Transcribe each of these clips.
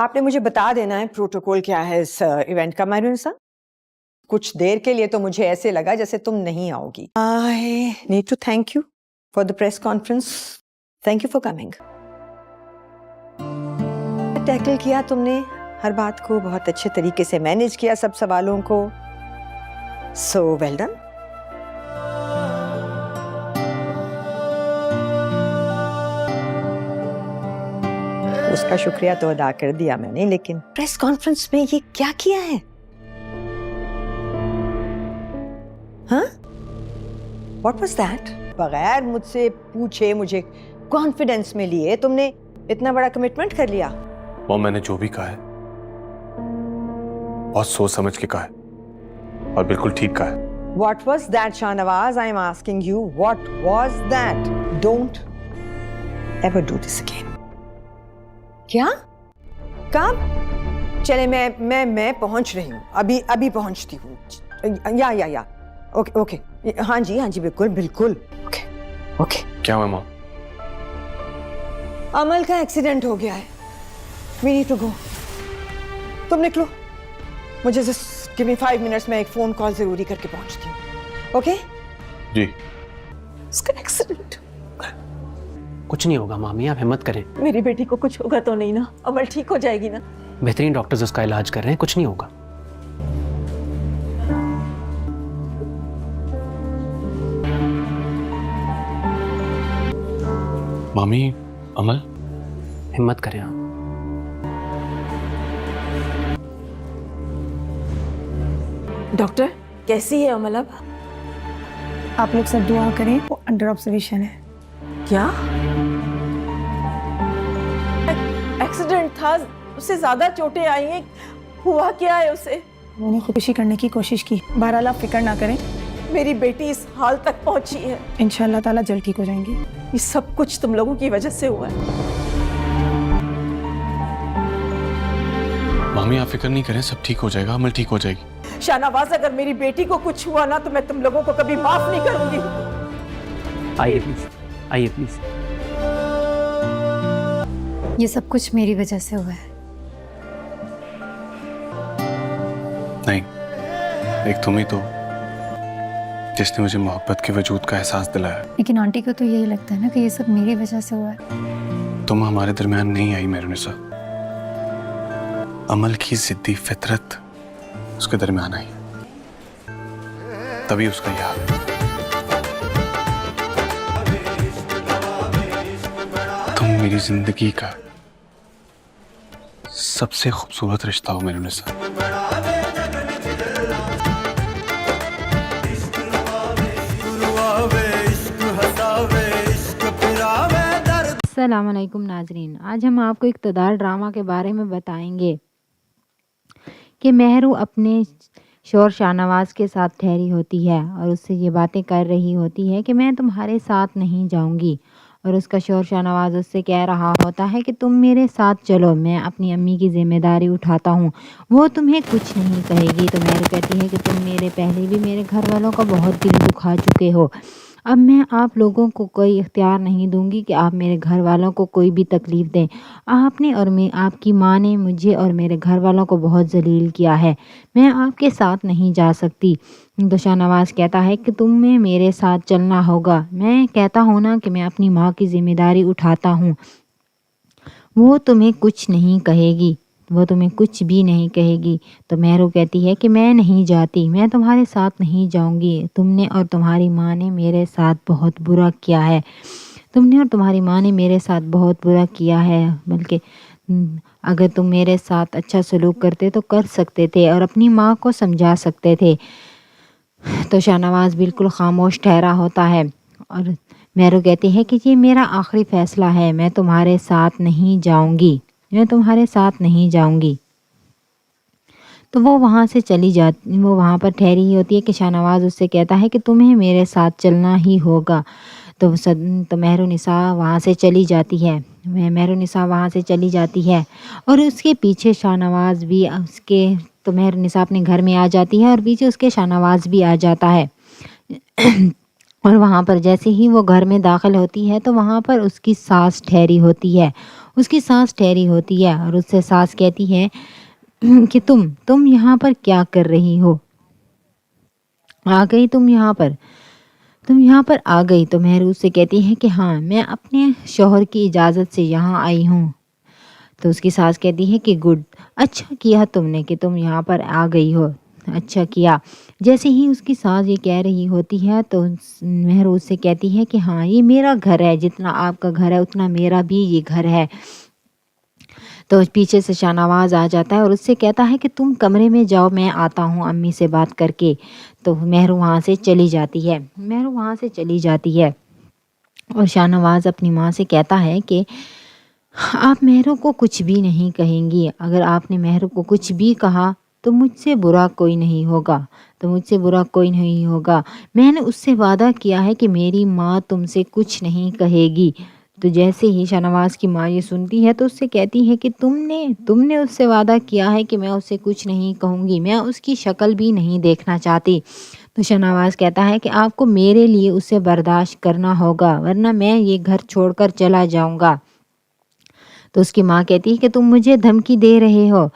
آپ نے مجھے بتا دینا ہے پروٹوکول کیا ہے اس ایونٹ کا میرونسا. کچھ دیر کے لیے تو مجھے ایسے لگا جیسے تم نہیں آؤ گی. I need to thank you for the press conference. Thank you for coming. Tackle کیا تم نے ہر بات کو، بہت اچھے طریقے سے مینیج کیا سب سوالوں کو. سو ویل ڈن. اس کا شکریہ تو ادا کر دیا میں نے، لیکن پریس کانفرنس میں یہ کیا کیا ہے؟ ہاں؟ What was that? بغیر مجھ سے پوچھے، مجھے کانفیڈنس میں لیے تم نے اتنا بڑا کمٹمنٹ کر لیا. وہ میں نے جو بھی کہا ہے بہت سوچ سمجھ کے کہا ہے اور بالکل ٹھیک کہا ہے. What was that, Shahnawaz? I am asking you, what was that? Don't ever do this again. کیا؟ کب؟ چلے میں پہنچ رہی ہوں، ابھی پہنچتی ہوں. یا اوکے ہاں جی بالکل. اوکے. کیا ہوا ماں؟ عمل کا ایکسیڈنٹ ہو گیا ہے. We need to go. تم نکلو، مجھے just give me 5 minutes، میں ایک فون کال ضروری کر کے پہنچتی ہوں. اوکے؟ جی. اس کا ایکسیڈنٹ. کچھ نہیں ہوگا مامی، آپ ہمت کریں. میری بیٹی کو کچھ ہوگا تو نہیں نا؟ عمل ٹھیک ہو جائے گی نا؟ بہترین ڈاکٹرز اس کا علاج کر رہے ہیں، کچھ نہیں ہوگا. مامی، عمل ہمت کریں آپ. ڈاکٹر کیسی ہے عمل اب؟ آپ لوگ سب دعا کریں، وہ انڈر آبزرویشن ہے. کیا ایکسیڈنٹ تھا؟ اسے زیادہ چوٹیں آئی ہیں؟ ہوا کیا ہے اسے؟ میں نے خودکشی کرنے کی کوشش کی. بہرحال آپ فکر نہ کریں، میری بیٹی اس حال تک پہنچی ہے. انشاءاللہ تعالیٰ جلد ٹھیک ہو جائیں گی. یہ سب کچھ تم لوگوں کی وجہ سے ہوا ہے. مامی آپ فکر نہیں کریں، سب ٹھیک ہو جائے گا، عمل ٹھیک ہو جائے گی. شاہنواز، اگر میری بیٹی کو کچھ ہوا نا تو میں تم لوگوں کو کبھی معاف نہیں کروں گی. آئیے پلیز. یہ سب کچھ میری وجہ سے ہوا ہے. نہیں، ایک تم ہی تو جس نے مجھے محبت کے وجود کا احساس دلایا. لیکن آنٹی کو تو یہی لگتا ہے نا کہ یہ سب میری وجہ سے ہوا ہے. تم ہمارے درمیان نہیں آئی میرونسا، عمل کی ضدی فطرت اس کے درمیان آئی، تبھی اس کا یہ حال ہے. تم میری زندگی کا سب سے خوبصورت رشتہ ہو میرونسا. السلام علیکم ناظرین، آج ہم آپ کو اقتدار ڈرامہ کے بارے میں بتائیں گے کہ مہرو اپنے شوہر شاہنواز کے ساتھ ٹھہری ہوتی ہے اور اس سے یہ باتیں کر رہی ہوتی ہے کہ میں تمہارے ساتھ نہیں جاؤں گی، اور اس کا شوہر شاہنواز اس سے کہہ رہا ہوتا ہے کہ تم میرے ساتھ چلو، میں اپنی امی کی ذمہ داری اٹھاتا ہوں، وہ تمہیں کچھ نہیں کہے گی. تو مہرو کہتی ہے کہ تم میرے پہلے بھی میرے گھر والوں کا بہت دل دکھا چکے ہو، اب میں آپ لوگوں کو کوئی اختیار نہیں دوں گی کہ آپ میرے گھر والوں کو کوئی بھی تکلیف دیں. آپ نے اور آپ کی ماں نے مجھے اور میرے گھر والوں کو بہت ذلیل کیا ہے، میں آپ کے ساتھ نہیں جا سکتی. تو شاہنواز کہتا ہے کہ تمہیں میرے ساتھ چلنا ہوگا، میں کہتا ہوں نا کہ میں اپنی ماں کی ذمہ داری اٹھاتا ہوں، وہ تمہیں کچھ نہیں کہے گی، وہ تمہیں کچھ بھی نہیں کہے گی. تو مہرو کہتی ہے کہ میں نہیں جاتی، میں تمہارے ساتھ نہیں جاؤں گی، تم نے اور تمہاری ماں نے میرے ساتھ بہت برا کیا ہے، تم نے اور تمہاری ماں نے میرے ساتھ بہت برا کیا ہے، بلکہ اگر تم میرے ساتھ اچھا سلوک کرتے تو کر سکتے تھے اور اپنی ماں کو سمجھا سکتے تھے. تو شاہنواز بالکل خاموش ٹھہرا ہوتا ہے اور مہرو کہتی ہے کہ یہ میرا آخری فیصلہ ہے، میں تمہارے ساتھ نہیں جاؤں گی، میں تمہارے ساتھ نہیں جاؤں گی. تو وہ وہاں سے چلی جاتی، وہ وہاں پر ٹھہری ہی ہوتی ہے کہ شاہنواز اس سے کہتا ہے کہ تمہیں میرے ساتھ چلنا ہی ہوگا. تو مہرونسا وہاں سے چلی جاتی ہے، مہرونسا وہاں سے چلی جاتی ہے اور اس کے پیچھے شاہنواز بھی تو مہرونسا اپنے گھر میں آ جاتی ہے اور پیچھے اس کے شاہنواز بھی آ جاتا ہے. اور وہاں پر جیسے ہی وہ گھر میں داخل ہوتی ہے تو وہاں پر اس کی ساس ٹھہری ہوتی ہے. اس کی سانس ٹھہری ہوتی ہے اور اس سے سانس کہتی ہے کہ تم یہاں پر کیا کر رہی ہو؟ آ گئی تم یہاں پر آ گئی؟ تو مہرو سے کہتی ہے کہ ہاں، میں اپنے شوہر کی اجازت سے یہاں آئی ہوں۔ تو اس کی ساس کہتی ہے کہ گڈ، اچھا کیا تم نے کہ تم یہاں پر آ گئی ہو، اچھا کیا۔ جیسے ہی اس کی ساس یہ کہہ رہی ہوتی ہے تو مہرو سے کہتی ہے کہ ہاں، یہ میرا گھر ہے، جتنا آپ کا گھر ہے اتنا میرا بھی یہ گھر ہے۔ تو پیچھے سے شاہ نواز آ جاتا ہے اور اس سے کہتا ہے کہ تم کمرے میں جاؤ، میں آتا ہوں امی سے بات کر کے۔ تو مہرو وہاں سے چلی جاتی ہے اور شاہ نواز اپنی ماں سے کہتا ہے کہ آپ مہرو کو کچھ بھی نہیں کہیں گی، اگر آپ نے مہرو کو کچھ بھی کہا تو مجھ سے برا کوئی نہیں ہوگا، میں نے اس سے وعدہ کیا ہے کہ میری ماں تم سے کچھ نہیں کہے گی۔ تو جیسے ہی شاہ نواز کی ماں یہ سنتی ہے تو اس سے کہتی ہے کہ تم نے اس سے وعدہ کیا ہے کہ میں اس سے کچھ نہیں کہوں گی، میں اس کی شکل بھی نہیں دیکھنا چاہتی۔ تو شاہ نواز کہتا ہے کہ آپ کو میرے لیے اسے برداشت کرنا ہوگا، ورنہ میں یہ گھر چھوڑ کر چلا جاؤں گا۔ تو اس کی ماں کہتی ہے کہ تم مجھے دھمکی دے رہے ہو،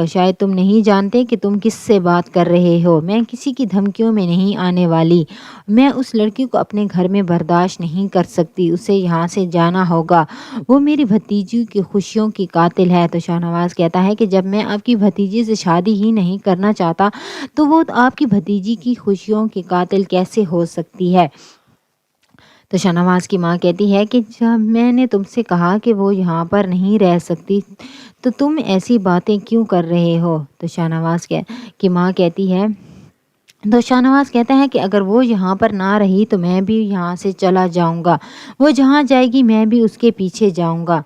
شاید تم نہیں جانتے کہ تم کس سے بات کر رہے ہو، میں کسی کی دھمکیوں میں نہیں آنے والی، میں اس لڑکی کو اپنے گھر میں برداشت نہیں کر سکتی، اسے یہاں سے جانا ہوگا، وہ میری بھتیجی کی خوشیوں کی قاتل ہے۔ تو شاہ نواز کہتا ہے کہ جب میں آپ کی بھتیجی سے شادی ہی نہیں کرنا چاہتا تو وہ آپ کی بھتیجی کی خوشیوں کی قاتل کیسے ہو سکتی ہے؟ تو شاہ نواز کی ماں کہتی ہے کہ جب میں نے تم سے کہا کہ وہ یہاں پر نہیں رہ سکتی تو تم ایسی باتیں کیوں کر رہے ہو؟ تو شاہ نواز کی ماں کہتی ہے، تو شاہ نواز کہتا ہے کہ اگر وہ یہاں پر نہ رہی تو میں بھی یہاں سے چلا جاؤں گا، وہ جہاں جائے گی میں بھی اس کے پیچھے جاؤں گا۔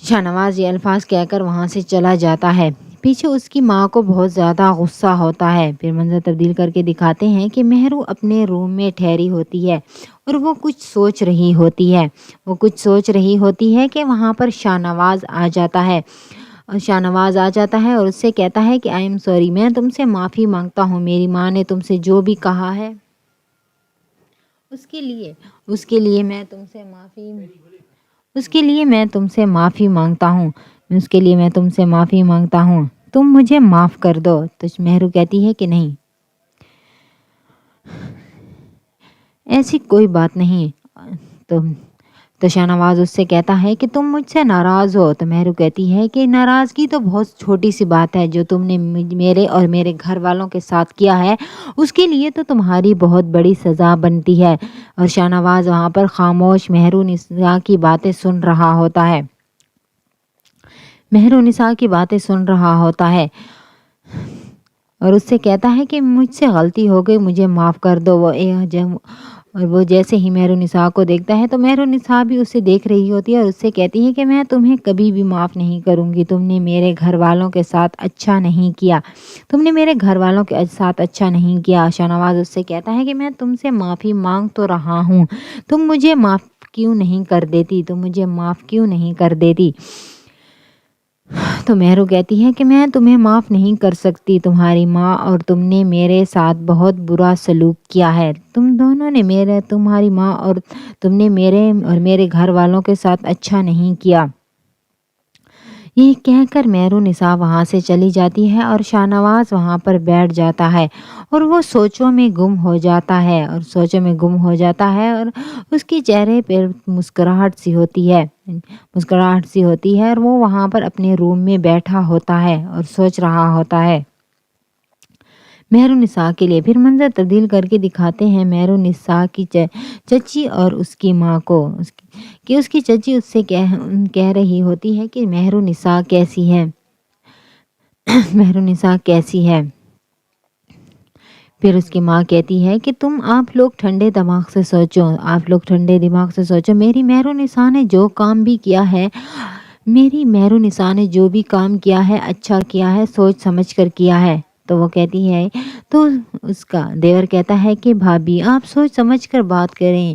شاہ نواز یہ الفاظ کہہ کر وہاں سے چلا جاتا ہے۔ پیچھے اس کی ماں کو بہت زیادہ غصہ ہوتا ہے۔ پھر منظر تبدیل کر کے دکھاتے ہیں کہ مہرو اپنے روم میں ٹھہری ہوتی ہے اور وہ کچھ سوچ رہی ہوتی ہے کہ وہاں پر شاہ نواز آ جاتا ہے اور اس سے کہتا ہے کہ آئی ایم سوری، میں تم سے معافی مانگتا ہوں، میری ماں نے تم سے جو بھی کہا ہے اس کے لیے میں تم سے معافی مانگتا ہوں، تم مجھے معاف کر دو۔ تو مہرو کہتی ہے کہ نہیں، ایسی کوئی بات نہیں۔ تو شاہ نواز اس سے کہتا ہے کہ تم مجھ سے ناراض ہو۔ تو مہرو کہتی ہے کہ ناراضگی تو بہت چھوٹی سی بات ہے، جو تم نے میرے اور میرے گھر والوں کے ساتھ کیا ہے اس کے لیے تو تمہاری بہت بڑی سزا بنتی ہے۔ اور شاہ نواز وہاں پر خاموش مہرو نساء کی باتیں سن رہا ہوتا ہے اور اس سے کہتا ہے کہ مجھ سے غلطی ہو گئی، مجھے معاف کر دو۔ اور وہ جیسے ہی مہرو نساء کو دیکھتا ہے تو مہرو نساء بھی اسے دیکھ رہی ہوتی ہے اور اس سے کہتی ہے کہ میں تمہیں کبھی بھی معاف نہیں کروں گی، تم نے میرے گھر والوں کے ساتھ اچھا نہیں کیا۔ شاہ نواز اس سے کہتا ہے کہ میں تم سے معافی مانگ تو رہا ہوں، تم مجھے معاف کیوں نہیں کر دیتی؟ تو مہرو کہتی ہے کہ میں تمہیں معاف نہیں کر سکتی، تمہاری ماں اور تم نے میرے ساتھ بہت برا سلوک کیا ہے، تمہاری ماں اور تم نے میرے گھر والوں کے ساتھ اچھا نہیں کیا۔ یہ کہہ کر مہرو نساء وہاں سے چلی جاتی ہے اور شاہ نواز وہاں پر بیٹھ جاتا ہے اور وہ سوچوں میں گم ہو جاتا ہے اور اس کے چہرے پر مسکراہٹ سی ہوتی ہے اور وہ وہاں پر اپنے روم میں بیٹھا ہوتا ہے اور سوچ رہا ہوتا ہے مہرو نساء کے لیے۔ پھر منظر تبدیل کر کے دکھاتے ہیں مہرو نساء کی چچی اور اس کی ماں کو، کہ اس کی چچی اس سے کہہ رہی ہوتی ہے کہ مہرو نساء کیسی ہے۔ پھر اس کی ماں کہتی ہے کہ آپ لوگ ٹھنڈے دماغ سے سوچو، میری مہرو نساء نے جو کام بھی کیا ہے اچھا کیا ہے، سوچ سمجھ کر کیا ہے۔ تو وہ کہتی ہے، تو اس کا دیور کہتا ہے کہ بھابھی آپ سوچ سمجھ کر بات کریں،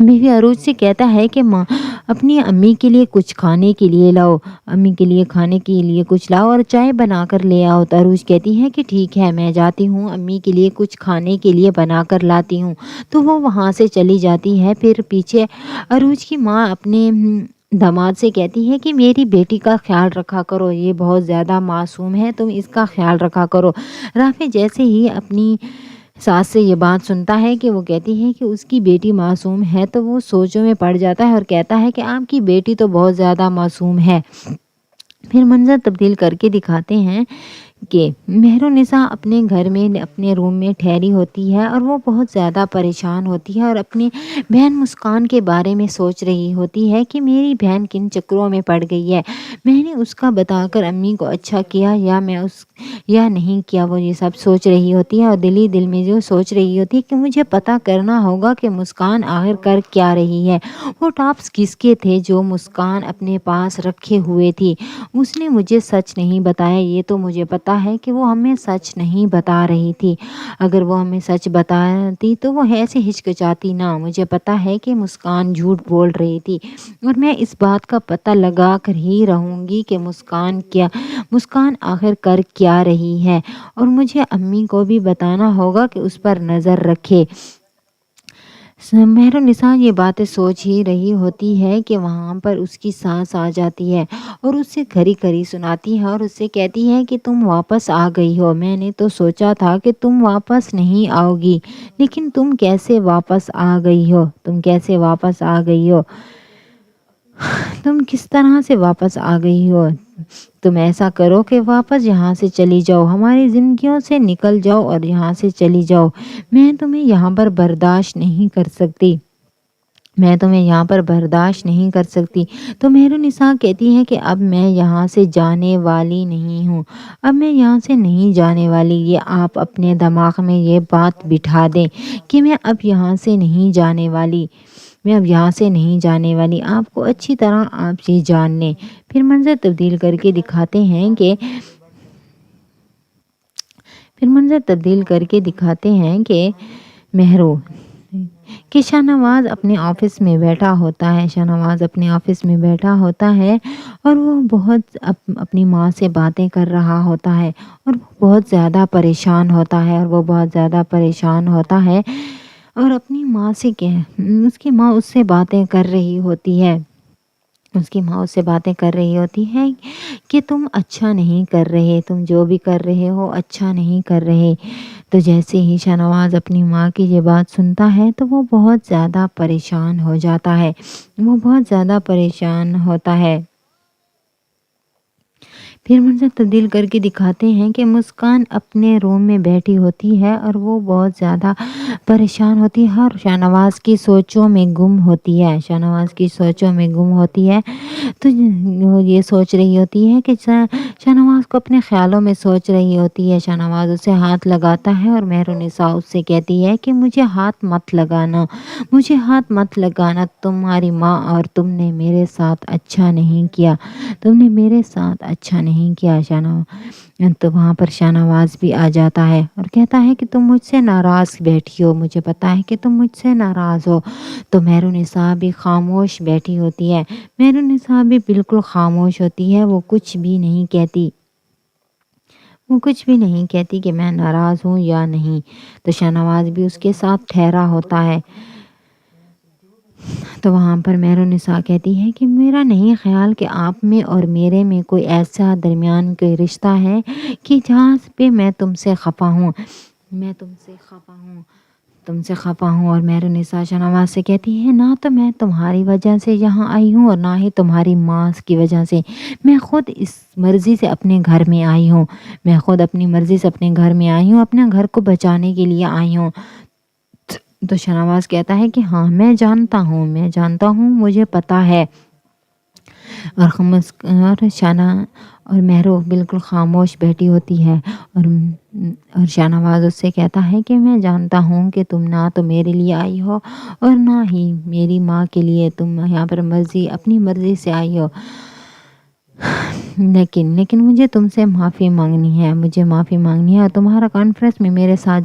بیوی عروج سے کہتا ہے کہ ماں اپنی امی کے لیے کچھ کھانے کے لیے لاؤ، امی کے لیے کھانے کے لیے کچھ لاؤ اور چائے بنا کر لے آؤ۔ تو عروج کہتی ہے کہ ٹھیک ہے، میں جاتی ہوں، امی کے لیے کچھ کھانے کے لیے بنا کر لاتی ہوں۔ تو وہ وہاں سے چلی جاتی ہے۔ پھر پیچھے عروج کی ماں اپنے داماد سے کہتی ہے کہ میری بیٹی کا خیال رکھا کرو، یہ بہت زیادہ معصوم ہے، تم اس کا خیال رکھا کرو۔ رافع جیسے ہی اپنی ساس سے یہ بات سنتا ہے کہ وہ کہتی ہے کہ اس کی بیٹی معصوم ہے، تو وہ سوچوں میں پڑ جاتا ہے اور کہتا ہے کہ آپ کی بیٹی تو بہت زیادہ معصوم ہے۔ پھر منظر تبدیل کر کے دکھاتے ہیں کہ مہرالنساء اپنے گھر میں اپنے روم میں ٹھہری ہوتی ہے اور وہ بہت زیادہ پریشان ہوتی ہے اور اپنی بہن مسکان کے بارے میں سوچ رہی ہوتی ہے کہ میری بہن کن چکروں میں پڑ گئی ہے، میں نے اس کا بتا کر امی کو اچھا کیا یا نہیں کیا، وہ یہ سب سوچ رہی ہوتی ہے اور دل ہی دل میں جو سوچ رہی ہوتی ہے کہ مجھے پتہ کرنا ہوگا کہ مسکان آخر کر کیا رہی ہے، وہ ٹاپس کس کے تھے جو مسکان اپنے پاس رکھے ہوئے تھی، اس نے مجھے سچ نہیں بتایا، یہ تو مجھے پتا ہے کہ وہ ہمیں سچ نہیں بتا رہی تھی، اگر وہ ہمیں سچ بتاتی تو وہ ایسے ہچکچاتی نہ، مجھے پتا ہے کہ مسکان جھوٹ بول رہی تھی اور میں اس بات کا پتہ لگا کر ہی رہوں گی کہ مسکان آخر کر کیا رہی ہے اور مجھے امی کو بھی بتانا ہوگا کہ اس پر نظر رکھے۔ مہرالنساء یہ باتیں سوچ ہی رہی ہوتی ہے کہ وہاں پر اس کی ساس آ جاتی ہے اور اس سے کھری کھری سناتی ہے اور اس سے کہتی ہے کہ تم واپس آ گئی ہو، میں نے تو سوچا تھا کہ تم واپس نہیں آؤ گی، لیکن تم کیسے واپس آ گئی ہو، تم کیسے واپس آ گئی ہو، تم کس طرح سے واپس آ گئی ہو، تم ایسا کرو کہ واپس یہاں سے چلی جاؤ، ہماری زندگیوں سے نکل جاؤ اور یہاں سے چلی جاؤ، میں تمہیں یہاں پر برداشت نہیں کر سکتی، میں تمہیں یہاں پر برداشت نہیں کر سکتی۔ تو مہرالنساء کہتی ہے کہ اب میں یہاں سے جانے والی نہیں ہوں، اب میں یہاں سے نہیں جانے والی، یہ آپ اپنے دماغ میں یہ بات بٹھا دیں کہ میں اب یہاں سے نہیں جانے والی، میں اب یہاں سے نہیں جانے والی، آپ کو اچھی طرح آپ یہ جان لیں۔ پھر منظر تبدیل کر کے دکھاتے ہیں کہ مہرو کہ شاہ نواز اپنے آفس میں بیٹھا ہوتا ہے اور وہ بہت اپنی ماں سے باتیں کر رہا ہوتا ہے اور وہ بہت زیادہ پریشان ہوتا ہے اور اپنی ماں سے اس کی ماں اس سے باتیں کر رہی ہوتی ہے کہ تم اچھا نہیں کر رہے، تم جو بھی کر رہے ہو اچھا نہیں کر رہے۔ تو جیسے ہی شاہ نواز اپنی ماں کی یہ بات سنتا ہے تو وہ بہت زیادہ پریشان ہوتا ہے۔ پھر منظر تبدیل کر کے دکھاتے ہیں کہ مسکان اپنے روم میں بیٹھی ہوتی ہے اور وہ بہت زیادہ پریشان ہوتی ہے اور شاہ نواز کی سوچوں میں گم ہوتی ہے تو وہ یہ سوچ رہی ہوتی ہے کہ شاہ نواز کو اپنے خیالوں میں سوچ رہی ہوتی ہے۔ شاہ نواز اسے ہاتھ لگاتا ہے اور مہرالنساء اس سے کہتی ہے کہ مجھے ہاتھ مت لگانا، تمہاری ماں اور تم نے میرے ساتھ اچھا نہیں کیا، شاہ نواز۔ تو وہاں پر شاہ نواز بھی آ جاتا ہے اور کہتا ہے کہ تم مجھ سے ناراض بیٹھی ہو، مجھے پتا ہے کہ تم مجھ سے ناراض ہو۔ تو مہرالنساء بھی خاموش بیٹھی ہوتی ہے، مہرالنساء بھی بالکل خاموش ہوتی ہے، وہ کچھ بھی نہیں کہتی کہ میں ناراض ہوں یا نہیں۔ تو شاہ نواز بھی اس کے ساتھ ٹھہرا ہوتا ہے۔ تو وہاں پر مہرالنساء کہتی ہے کہ میرا نہیں خیال کہ آپ میں اور میرے میں کوئی ایسا درمیان کوئی رشتہ ہے کہ جہاں پہ میں تم سے خفا ہوں، اور مہرالنساء شاہ نواز سے کہتی ہے نہ تو میں تمہاری وجہ سے یہاں آئی ہوں اور نہ ہی تمہاری ماں کی وجہ سے، میں خود اس مرضی سے اپنے گھر میں آئی ہوں، اپنے گھر کو بچانے کے لیے آئی ہوں۔ تو شاہ نواز کہتا ہے کہ ہاں میں جانتا ہوں، مجھے پتا ہے۔ اور مہرو بالکل خاموش بیٹھی ہوتی ہے اور شاہ نواز اس سے کہتا ہے کہ میں جانتا ہوں کہ تم نہ تو میرے لیے آئی ہو اور نہ ہی میری ماں کے لیے، تم یہاں پر اپنی مرضی سے آئی ہو، لیکن مجھے تم سے معافی مانگنی ہے اور تمہارا کانفرنس میں میرے ساتھ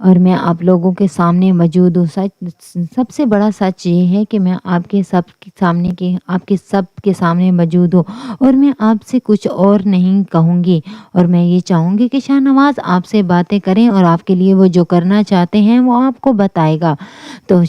اور میں آپ لوگوں کے سامنے موجود ہوں. سب سے بڑا سچ یہ ہے کہ میں آپ کے سب کے سامنے موجود ہوں اور میں آپ سے کچھ اور نہیں کہوں گی. اور میں یہ چاہوں گی کہ شاہ نواز آپ سے باتیں کریں اور آپ کے لیے وہ جو کرنا چاہتے ہیں وہ آپ کو بتائے گا. تو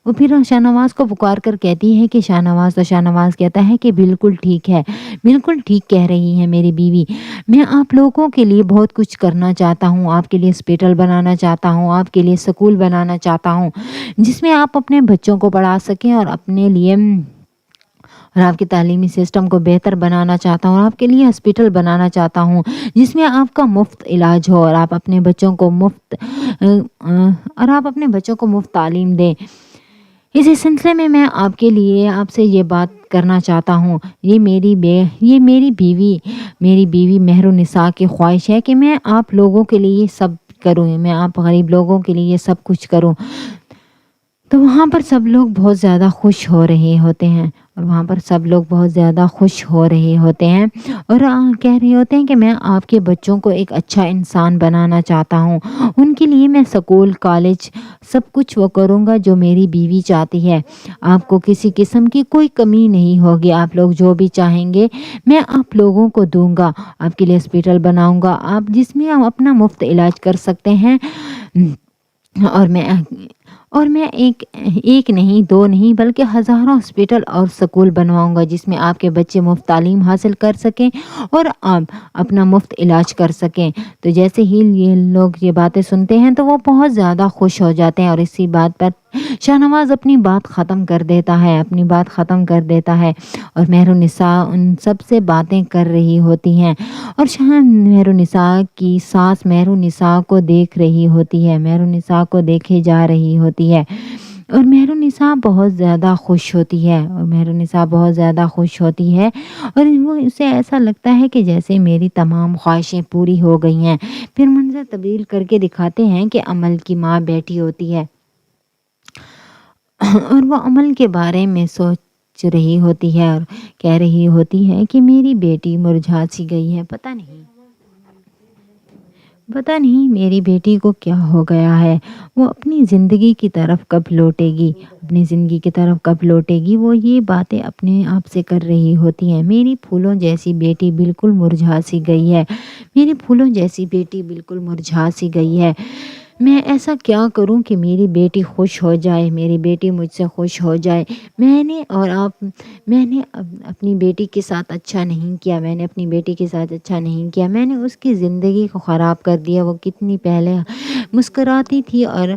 وہ پھر شاہ نواز کو پکار کر کہتی ہے کہ شاہ نواز کہتا ہے کہ بالکل ٹھیک ہے, بالکل ٹھیک کہہ رہی ہے میری بیوی. میں آپ لوگوں کے لیے بہت کچھ کرنا چاہتا ہوں, آپ کے لیے ہاسپٹل بنانا چاہتا ہوں, آپ کے لیے سکول بنانا چاہتا ہوں جس میں آپ اپنے بچوں کو پڑھا سکیں اور اپنے لیے اور آپ کے تعلیمی سسٹم کو بہتر بنانا چاہتا ہوں, اور آپ کے لیے ہاسپٹل بنانا چاہتا ہوں جس میں آپ کا مفت علاج ہو اور آپ اپنے بچوں کو مفت تعلیم دیں. اسی سلسلے میں میں آپ سے یہ بات کرنا چاہتا ہوں. یہ میری بیوی مہر النساء کی خواہش ہے کہ میں آپ لوگوں کے لیے یہ سب کروں, میں آپ غریب لوگوں کے لیے یہ سب کچھ کروں. تو وہاں پر سب لوگ بہت زیادہ خوش ہو رہے ہوتے ہیں اور کہہ رہے ہوتے ہیں کہ میں آپ کے بچوں کو ایک اچھا انسان بنانا چاہتا ہوں. ان کے لیے میں سکول, کالج سب کچھ وہ کروں گا جو میری بیوی چاہتی ہے. آپ کو کسی قسم کی کوئی کمی نہیں ہوگی, آپ لوگ جو بھی چاہیں گے میں آپ لوگوں کو دوں گا. آپ کے لیے ہاسپٹل بناؤں گا آپ جس میں آپ اپنا مفت علاج کر سکتے ہیں. اور میں ایک نہیں, دو نہیں بلکہ ہزاروں ہاسپٹل اور سکول بنواؤں گا جس میں آپ کے بچے مفت تعلیم حاصل کر سکیں اور آپ اپنا مفت علاج کر سکیں. تو جیسے ہی یہ لوگ یہ باتیں سنتے ہیں تو وہ بہت زیادہ خوش ہو جاتے ہیں اور اسی بات پر شاہ نواز اپنی بات ختم کر دیتا ہے اور مہر النساء ان سب سے باتیں کر رہی ہوتی ہیں اور مہر النساء کی ساس مہر النساء کو دیکھ رہی ہوتی ہے, مہر النساء کو دیکھے جا رہی ہوتی ہے اور مہر النساء بہت زیادہ خوش ہوتی ہے اور اسے ایسا لگتا ہے کہ جیسے میری تمام خواہشیں پوری ہو گئی ہیں. پھر منظر تبدیل کر کے دکھاتے ہیں کہ امل کی ماں بیٹھی ہوتی ہے اور وہ امل کے بارے میں سوچ رہی ہوتی ہے اور کہہ رہی ہوتی ہے کہ میری بیٹی مرجھا سی گئی ہے, پتہ نہیں میری بیٹی کو کیا ہو گیا ہے. وہ اپنی زندگی کی طرف کب لوٹے گی, وہ یہ باتیں اپنے آپ سے کر رہی ہوتی ہیں. میری پھولوں جیسی بیٹی بالکل مرجھا سی گئی ہے. میں ایسا کیا کروں کہ میری بیٹی خوش ہو جائے, میری بیٹی مجھ سے خوش ہو جائے. میں نے اپنی بیٹی کے ساتھ اچھا نہیں کیا, میں نے اس کی زندگی کو خراب کر دیا. وہ کتنی پہلے مسکراتی تھی اور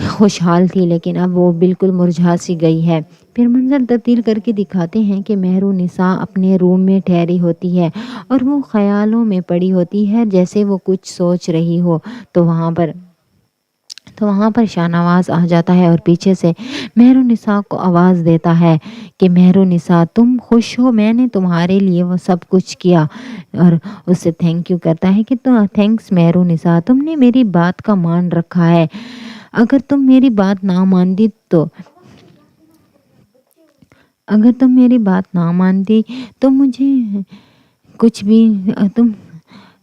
خوشحال تھی لیکن اب وہ بالکل مرجھا سی گئی ہے. پھر منظر تبدیل کر کے دکھاتے ہیں کہ مہر النساء اپنے روم میں ٹھہری ہوتی ہے اور وہ خیالوں میں پڑی ہوتی ہے جیسے وہ کچھ سوچ رہی ہو. تو وہاں پر شاہ نواز آ جاتا ہے اور پیچھے سے مہر النساء کو آواز دیتا ہے کہ مہر النساء تم خوش ہو, میں نے تمہارے لیے وہ سب کچھ کیا. اور اس سے تھینک یو کرتا ہے کہ تھینکس مہر النساء, تم نے میری بات کا مان رکھا ہے. اگر تم میری بات نہ مانتی تو مجھے کچھ بھی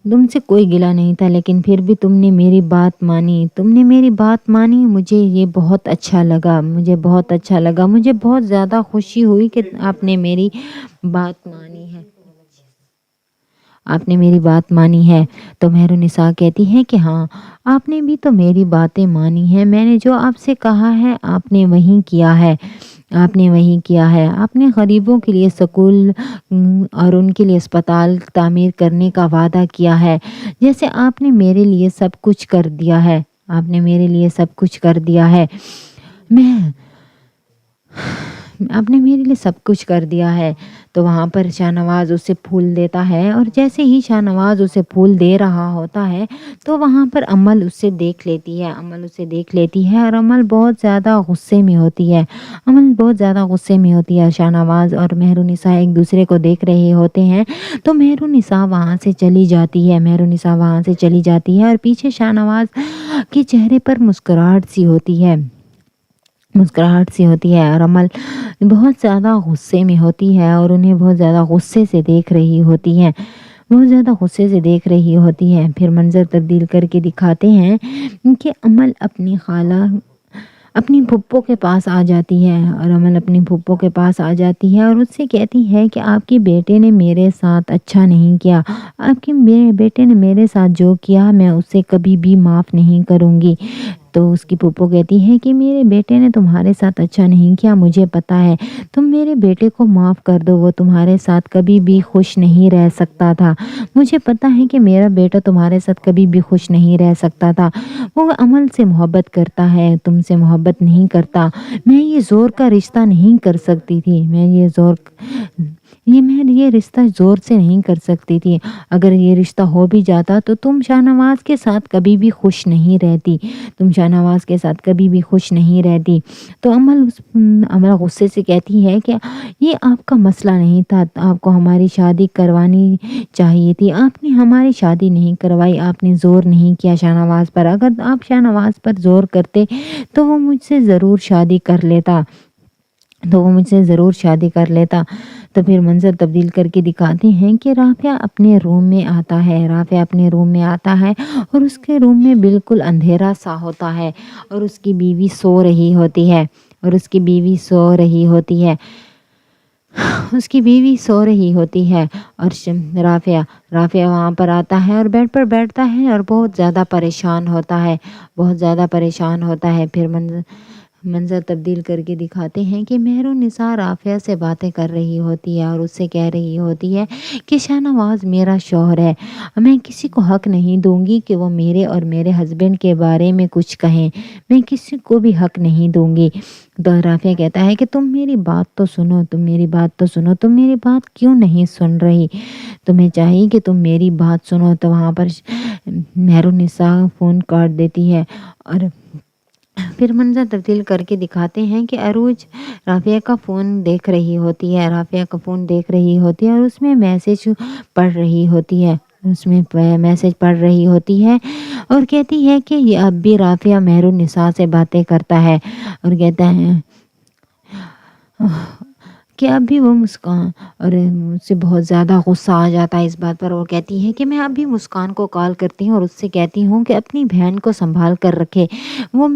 تم سے کوئی گلہ نہیں تھا, لیکن پھر بھی تم نے میری بات مانی. مجھے یہ بہت اچھا لگا, مجھے بہت زیادہ خوشی ہوئی کہ آپ نے میری بات مانی ہے. تو مہر النساء کہتی ہے کہ ہاں آپ نے بھی تو میری باتیں مانی ہیں, میں نے جو آپ سے کہا ہے آپ نے وہی کیا ہے. آپ نے غریبوں کے لیے سکول اور ان کے لیے اسپتال تعمیر کرنے کا وعدہ کیا ہے, جیسے آپ نے میرے لیے سب کچھ کر دیا ہے. تو وہاں پر شاہ نواز اسے پھول دیتا ہے اور جیسے ہی شاہ نواز اسے پھول دے رہا ہوتا ہے تو وہاں پر امل اسے دیکھ لیتی ہے اور امل بہت زیادہ غصے میں ہوتی ہے. شاہ نواز اور مہر النساء ایک دوسرے کو دیکھ رہے ہوتے ہیں تو مہر النساء وہاں سے چلی جاتی ہے اور پیچھے شاہ نواز کے چہرے پر مسکراہٹ سی ہوتی ہے اور امل بہت زیادہ غصے میں ہوتی ہے اور انہیں بہت زیادہ غصے سے دیکھ رہی ہوتی ہیں. بہت زیادہ غصے سے دیکھ رہی ہوتی ہے۔ پھر منظر تبدیل کر کے دکھاتے ہیں کہ امل اپنی خالہ اپنی پھپھو کے پاس آ جاتی ہے، اور امل اپنی پھپھو کے پاس آ جاتی ہے اور اس سے کہتی ہے کہ آپ کے بیٹے نے میرے ساتھ اچھا نہیں کیا، آپ کے بیٹے نے میرے ساتھ جو کیا میں اسے کبھی بھی معاف نہیں کروں گی۔ تو اس کی پھپھو کہتی ہے کہ میرے بیٹے نے تمہارے ساتھ اچھا نہیں کیا، مجھے پتا ہے، تم میرے بیٹے کو معاف کر دو، وہ تمہارے ساتھ کبھی بھی خوش نہیں رہ سکتا تھا، مجھے پتا ہے کہ میرا بیٹا تمہارے ساتھ کبھی بھی خوش نہیں رہ سکتا تھا، وہ امل سے محبت کرتا ہے، تم سے محبت نہیں کرتا، میں یہ زور کا رشتہ نہیں کر سکتی تھی، میں یہ رشتہ زور سے نہیں کر سکتی تھی، اگر یہ رشتہ ہو بھی جاتا تو تم شاہ نواز کے ساتھ کبھی بھی خوش نہیں رہتی، تم شاہ نواز کے ساتھ کبھی بھی خوش نہیں رہتی۔ تو امل غصے سے کہتی ہے کہ یہ آپ کا مسئلہ نہیں تھا، آپ کو ہماری شادی کروانی چاہیے تھی، آپ نے ہماری شادی نہیں کروائی، آپ نے زور نہیں کیا شاہ نواز پر، اگر آپ شاہ نواز پر زور کرتے تو وہ مجھ سے ضرور شادی کر لیتا۔ تو پھر منظر تبدیل کر کے دکھاتے ہیں کہ رافعہ اپنے روم میں آتا ہے اور اس کے روم میں بالکل اندھیرا سا ہوتا ہے، اور اس کی بیوی سو رہی ہوتی ہے اور رافعہ وہاں پر آتا ہے اور بیڈ پر بیٹھتا ہے اور بہت زیادہ پریشان ہوتا ہے۔ پھر منظر تبدیل کر کے دکھاتے ہیں کہ مہرالنساء رافعہ سے باتیں کر رہی ہوتی ہے اور اس سے کہہ رہی ہوتی ہے کہ شاہ نواز میرا شوہر ہے، میں کسی کو حق نہیں دوں گی کہ وہ میرے اور میرے ہسبینڈ کے بارے میں کچھ کہیں، میں کسی کو بھی حق نہیں دوں گی۔ تو رافعہ کہتا ہے کہ تم میری بات تو سنو، تم میری بات کیوں نہیں سن رہی، تمہیں چاہیے کہ تم میری بات سنو۔ تو وہاں پر مہرالنساء فون کاٹ دیتی ہے، اور پھر منظر تبدیل کر کے دکھاتے ہیں کہ عروج رافعہ کا فون دیکھ رہی ہوتی ہے اور اس میں میسج پڑھ رہی ہوتی ہے اور کہتی ہے کہ یہ اب بھی رافعہ مہرالنساء سے باتیں کرتا ہے، اور کہتا ہے کہ اب بھی وہ مسکان، اور مجھ سے بہت زیادہ غصہ آ جاتا ہے اس بات پر، وہ کہتی ہے کہ میں اب بھی مسکان کو کال کرتی ہوں اور اس سے کہتی ہوں کہ اپنی بہن کو سنبھال کر رکھے، وہ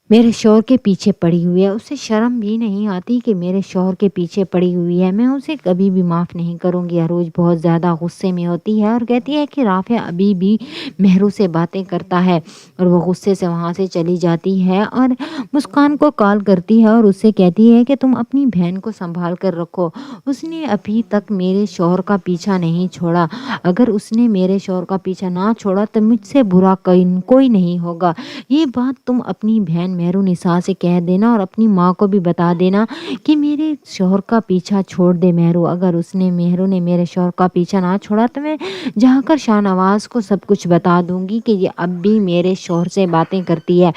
میرے شوہر کے پیچھے پڑی ہوئی ہے، اسے شرم بھی نہیں آتی کہ میرے شوہر کے پیچھے پڑی ہوئی ہے، میں اسے کبھی بھی معاف نہیں کروں گی۔ عروج بہت زیادہ غصے میں ہوتی ہے اور کہتی ہے کہ رافعہ ابھی بھی مہرو سے باتیں کرتا ہے، اور وہ غصے سے وہاں سے چلی جاتی ہے اور مسکان کو کال کرتی ہے اور اس سے کہتی ہے کہ تم اپنی بہن کو سنبھال کر رکھو، اس نے ابھی تک میرے شوہر کا پیچھا نہیں چھوڑا، اگر اس نے میرے شوہر کا پیچھا نہ چھوڑا تو مجھ سے برا کوئی نہیں ہوگا، یہ بات تم اپنی بہن مہرالنساء سے کہہ دینا اور اپنی ماں کو بھی بتا دینا کہ میرے شوہر کا پیچھا چھوڑ دے مہرو، اگر مہرو نے میرے شوہر کا پیچھا نہ چھوڑا تو میں جا کر شاہ نواز کو سب کچھ بتا دوں گی کہ یہ اب بھی میرے شوہر سے باتیں کرتی ہے،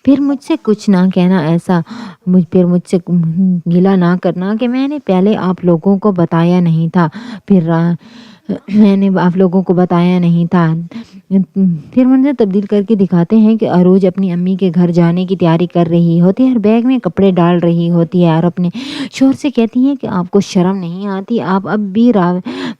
پھر مجھ سے کچھ نہ کہنا ایسا، پھر مجھ سے گلہ نہ کرنا کہ میں نے پہلے آپ لوگوں کو بتایا نہیں تھا، پھر منظر تبدیل کر کے دکھاتے ہیں کہ عروج اپنی امی کے گھر جانے کی تیاری کر رہی ہوتی ہے اور بیگ میں کپڑے ڈال رہی ہوتی ہے اور اپنے شوہر سے کہتی ہے کہ آپ کو شرم نہیں آتی، آپ اب بھی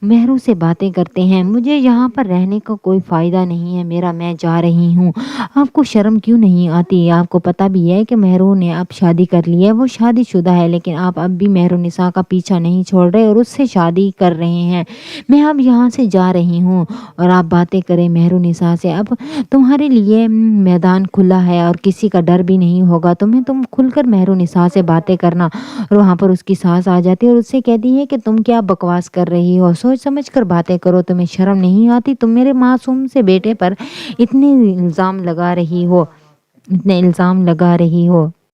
مہرو سے باتیں کرتے ہیں، مجھے یہاں پر رہنے کا کوئی فائدہ نہیں ہے، میں جا رہی ہوں، آپ کو شرم کیوں نہیں آتی، آپ کو پتہ بھی ہے کہ مہرو نے اب شادی کر لی ہے، وہ شادی شدہ ہے، لیکن آپ اب بھی مہرالنساء کا پیچھا نہیں چھوڑ رہے اور اس سے شادی کر رہے ہیں، میں اب یہاں سے جا رہی ہوں اور آپ باتیں کریں مہرالنساء سے، اب تمہارے لیے میدان کھلا ہے اور کسی کا ڈر بھی نہیں ہوگا، تم کھل کر مہرالنساء سے باتیں کرنا۔ اور وہاں پر اس کی ساس آ جاتی ہے اور اس سے کہتی ہے کہ تم کیا بکواس کر رہی ہو، سوچ سمجھ کر باتیں کرو، تمہیں شرم نہیں آتی، تم میرے معصوم سے بیٹے پر اتنے الزام لگا رہی ہو۔